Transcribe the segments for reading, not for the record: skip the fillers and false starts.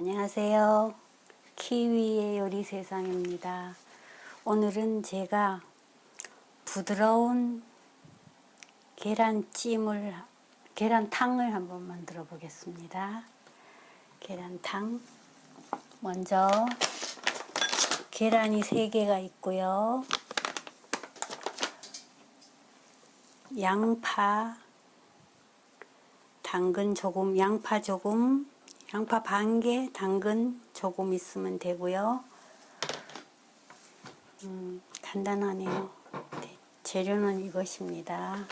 안녕하세요. 키위의 요리 세상입니다. 오늘은 제가 부드러운 계란탕을 한번 만들어 보겠습니다. 계란탕. 먼저 계란이 3개가 있고요. 양파, 당근 조금, 양파 조금, 양파 반 개, 당근 조금 있으면 되고요. 간단하네요. 재료는 이것입니다.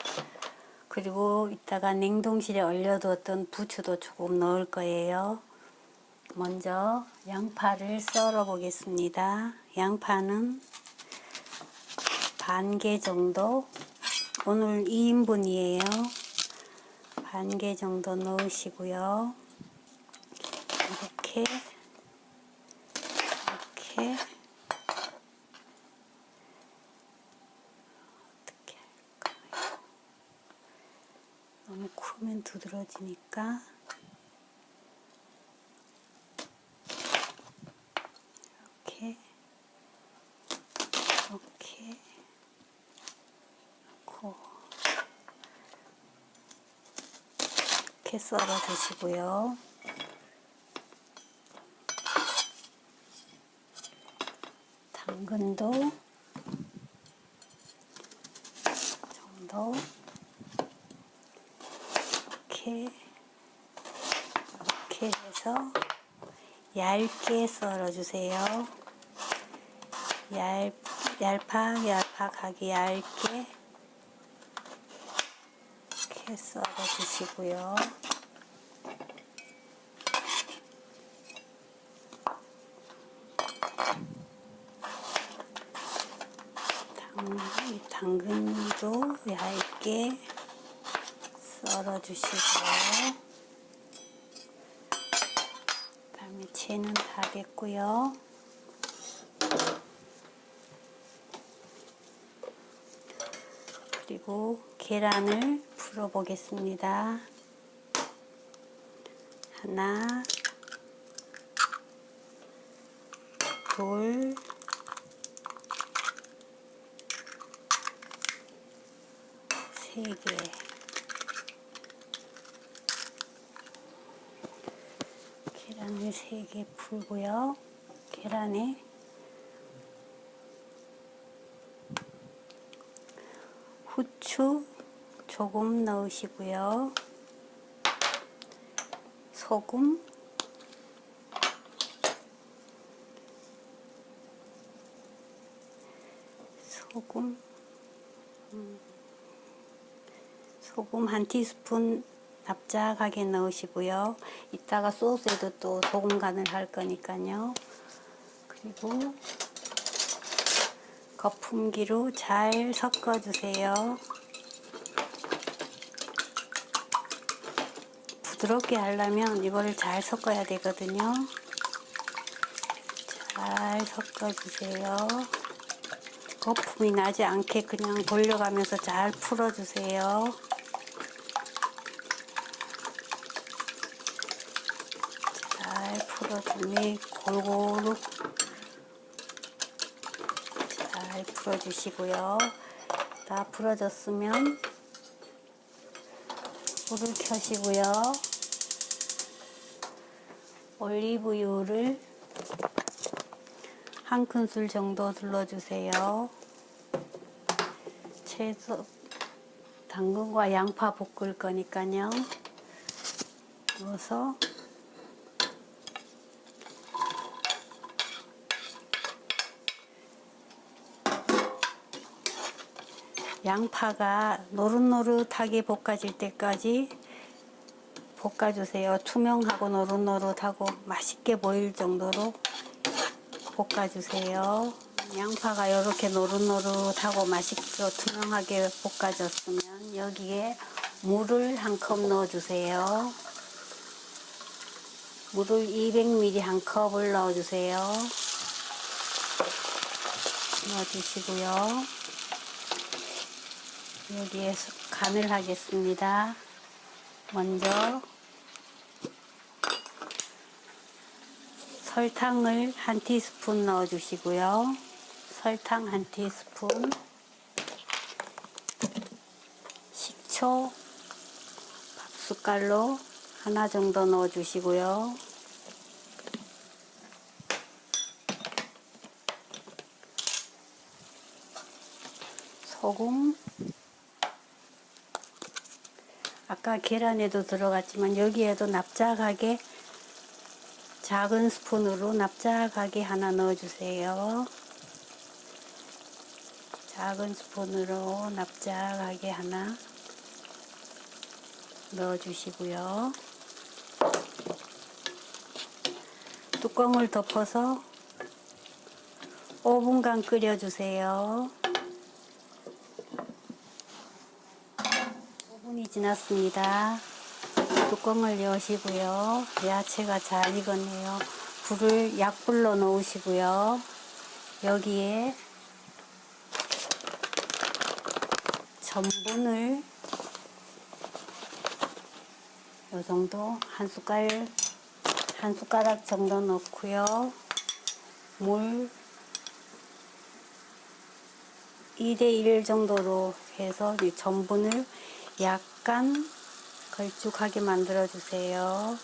그리고 이따가 냉동실에 얼려두었던 부추도 조금 넣을 거예요. 먼저 양파를 썰어 보겠습니다. 양파는 반 개 정도, 오늘 2인분이에요. 반 개 정도 넣으시고요. 이렇게 어떻게 할까요? 너무 크면 두드러지니까 이렇게 넣고 이렇게 썰어 주시고요. 당근도 정도 이렇게 해서 얇게 썰어 주세요. 얄팍하게 얇게 이렇게 썰어 주시고요. 당근도 얇게 썰어 주시고요. 그다음에 채는 다 됐고요. 그리고 계란을 풀어 보겠습니다. 하나, 둘, 세 개. 계란을 3개 풀고요. 계란에 후추 조금 넣으시고요. 소금, 소금 한 티스푼 납작하게 넣으시고요. 이따가 소스에도 또 소금 간을 할 거니까요. 그리고 거품기로 잘 섞어주세요. 부드럽게 하려면 이거를 잘 섞어야 되거든요. 잘 섞어주세요. 거품이 나지 않게 그냥 돌려가면서 잘 풀어주세요. 잘 풀어주면 골고루 잘 풀어주시고요. 다 풀어졌으면 불을 켜시고요. 올리브유를 한 큰술 정도 둘러주세요. 채소, 당근과 양파 볶을 거니까요. 넣어서 양파가 노릇노릇하게 볶아질 때까지 볶아주세요. 투명하고 노릇노릇하고 맛있게 보일 정도로 볶아주세요. 양파가 이렇게 노릇노릇하고 맛있게 투명하게 볶아졌으면 여기에 물을 한 컵 넣어주세요. 물을 200ml 한 컵을 넣어주세요. 넣어주시고요. 여기에 간을 하겠습니다. 먼저 설탕을 1티스푼 넣어주시고요. 설탕 1티스푼, 식초 밥숟갈로 하나 정도 넣어주시고요. 소금, 아까 계란에도 들어갔지만 여기에도 납작하게 작은 스푼으로 납작하게 하나 넣어주세요. 작은 스푼으로 납작하게 하나 넣어주시고요. 뚜껑을 덮어서 5분간 끓여주세요. 5분이 지났습니다. 뚜껑을 여시고요. 야채가 잘 익었네요. 불을 약불로 놓으시고요. 여기에 전분을 요 정도 한 숟가락 정도 넣고요. 물 2대1 정도로 해서 이 전분을 약간 걸쭉하게 만들어 주세요.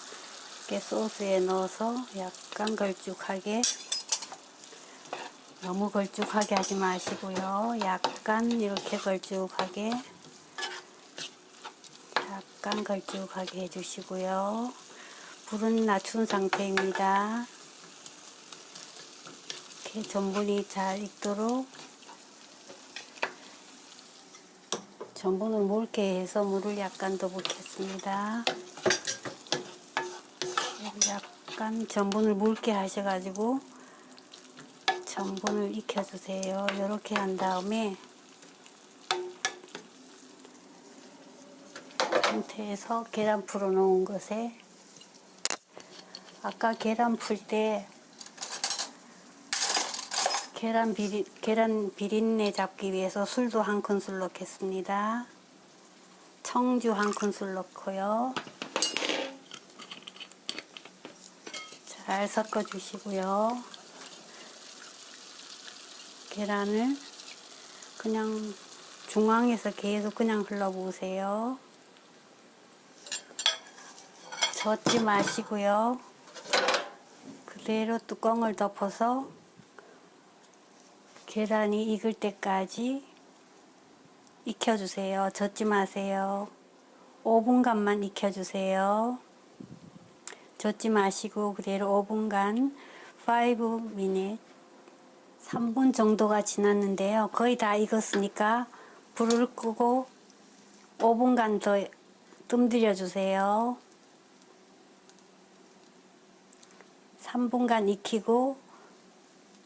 이렇게 소스에 넣어서 약간 걸쭉하게, 너무 걸쭉하게 하지 마시고요. 약간 이렇게 걸쭉하게, 약간 걸쭉하게 해주시고요. 불은 낮춘 상태입니다. 이렇게 전분이 잘 익도록 전분을 묽게 해서 물을 약간 더 붓겠습니다. 약간 전분을 묽게 하셔가지고 전분을 익혀주세요. 이렇게 한 다음에 상태에서 계란 풀어 놓은 것에, 아까 계란 풀 때 계란 비린내 잡기 위해서 술도 한 큰술 넣겠습니다. 청주 한 큰술 넣고요. 잘 섞어 주시고요. 계란을 그냥 중앙에서 계속 그냥 흘러보세요. 젓지 마시고요. 그대로 뚜껑을 덮어서 계란이 익을 때까지 익혀주세요. 젓지 마세요. 5분간만 익혀주세요. 젓지 마시고 그대로 5분간, 5 minute, 3분 정도가 지났는데요. 거의 다 익었으니까 불을 끄고 5분간 더 뜸들여 주세요. 3분간 익히고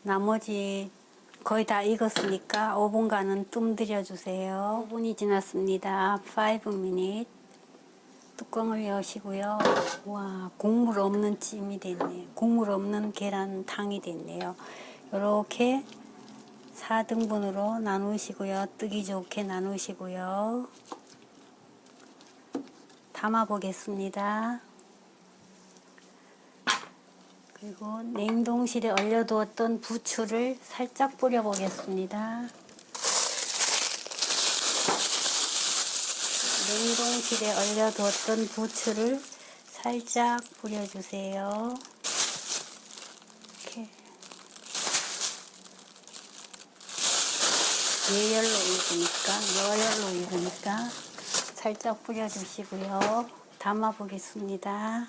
나머지 거의 다 익었으니까 5분간은 뜸들여 주세요. 5분이 지났습니다. 5 minute. 뚜껑을 여시고요. 와, 국물 없는 찜이 됐네요. 국물 없는 계란탕이 됐네요. 이렇게 4등분으로 나누시고요. 뜨기 좋게 나누시고요. 담아 보겠습니다. 그리고 냉동실에 얼려두었던 부추를 살짝 뿌려 보겠습니다. 냉동실에 얼려두었던 부추를 살짝 뿌려주세요. 이렇게 여열로 익으니까 살짝 뿌려주시고요. 담아 보겠습니다.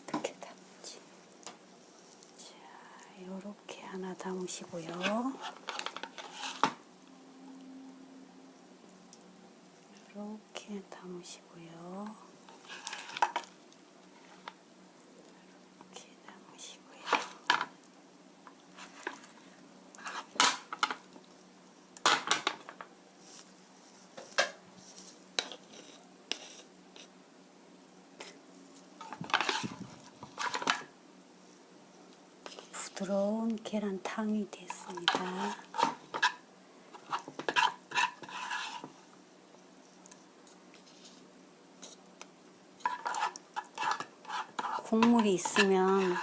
어떻게 담지? 자, 요렇게 하나 담으시고요. 이렇게 담으시고요. 이렇게 담으시고요. 부드러운 계란탕이 됐습니다. 국물이 있으면,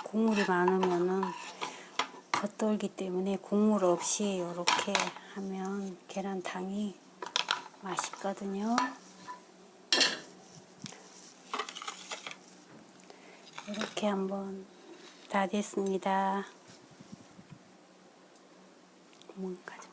국물이 많으면은 겉돌기 때문에 국물 없이 이렇게 하면 계란탕이 맛있거든요. 이렇게 한번 다 됐습니다. 가져.